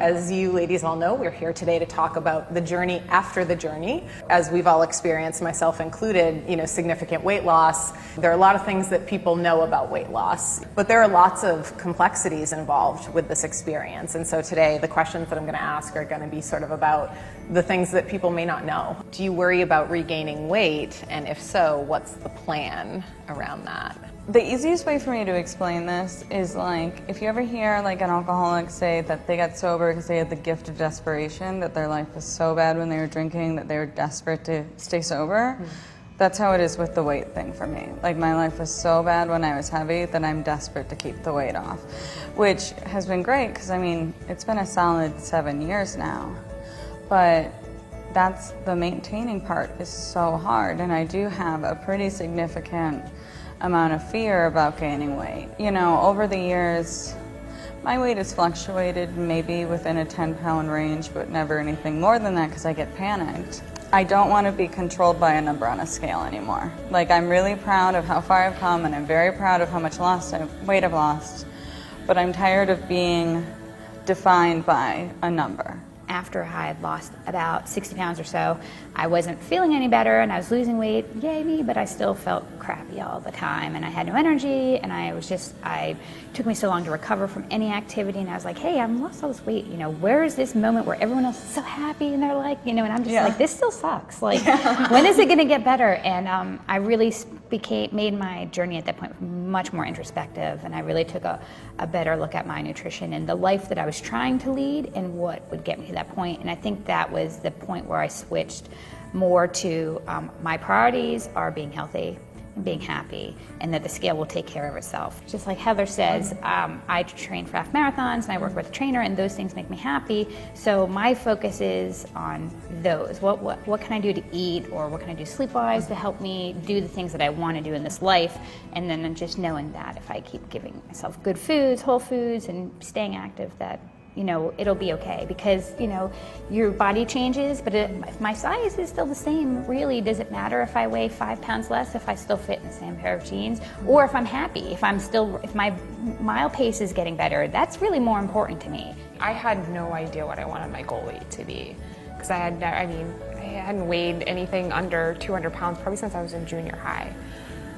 As you ladies all know, we're here today to talk about the journey after the journey. As we've all experienced, myself included, significant weight loss. There are a lot of things that people know about weight loss, but there are lots of complexities involved with this experience. And so today, the questions that I'm going to ask are going to be sort of about the things that people may not know. Do you worry about regaining weight? And if so, what's the plan around that? The easiest way for me to explain this is like, if you ever hear like an alcoholic say that they got sober because they had the gift of desperation, that their life was so bad when they were drinking that they were desperate to stay sober, that's how it is with the weight thing for me. Like, my life was so bad when I was heavy that I'm desperate to keep the weight off, which has been great because, I mean, it's been a solid 7 years now. But that's the maintaining part is so hard, and I do have a pretty significant amount of fear about gaining weight. Over the years, my weight has fluctuated maybe within a 10-pound range, but never anything more than that because I get panicked. I don't want to be controlled by a number on a scale anymore. Like, I'm really proud of how far I've come, and I'm very proud of how much weight I've lost, but I'm tired of being defined by a number. After I had lost about 60 pounds or so, I wasn't feeling any better and I was losing weight, yay me, but I still felt crappy all the time and I had no energy and it took me so long to recover from any activity, and I was like, hey, I've lost all this weight, where is this moment where everyone else is so happy and they're like, and I'm just like, this still sucks, like, when is it gonna get better? And I really made my journey at that point much more introspective, and I really took a better look at my nutrition and the life that I was trying to lead and what would get me to that point. And I think that was the point where I switched more to my priorities are being healthy and being happy, and that the scale will take care of itself. Just like Heather says, I train for half marathons and I work with a trainer, and those things make me happy. So my focus is on those. What can I do to eat, or what can I do sleep-wise to help me do the things that I want to do in this life? And then just knowing that if I keep giving myself good foods, whole foods, and staying active, that it'll be okay, because, your body changes, but if my size is still the same, really, does it matter if I weigh 5 pounds less, if I still fit in the same pair of jeans, or if I'm happy, if my mile pace is getting better? That's really more important to me. I had no idea what I wanted my goal weight to be, because I hadn't weighed anything under 200 pounds probably since I was in junior high.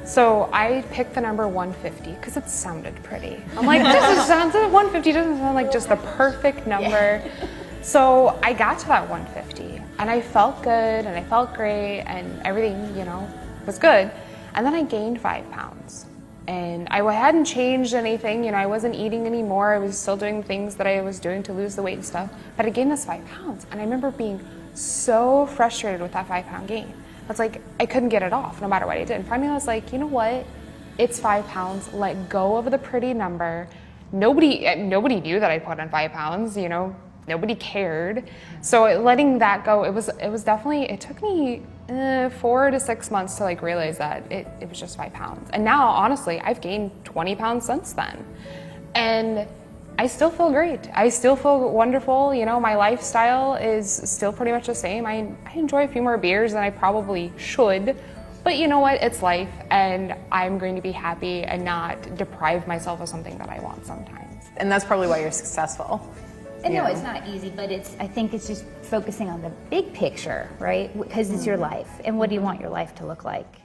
So I picked the number 150 because it sounded pretty. I'm like, 150 doesn't sound like just the perfect number. So I got to that 150 and I felt good and I felt great and everything, was good. And then I gained 5 pounds and I hadn't changed anything. I wasn't eating anymore. I was still doing things that I was doing to lose the weight and stuff, but I gained this 5 pounds. And I remember being so frustrated with that 5-pound gain. It's like I couldn't get it off no matter what I did. And finally I was like, you know what? It's 5 pounds. Let go of the pretty number. Nobody knew that I put on 5 pounds, nobody cared. So letting that go, it was definitely, it took me 4 to 6 months to realize that it was just 5 pounds. And now, honestly, I've gained 20 pounds since then. And I still feel great. I still feel wonderful. My lifestyle is still pretty much the same. I enjoy a few more beers than I probably should, but you know what? It's life, and I'm going to be happy and not deprive myself of something that I want sometimes. And that's probably why you're successful. And no, it's not easy, but I think it's just focusing on the big picture, right? Because it's your life, and what do you want your life to look like?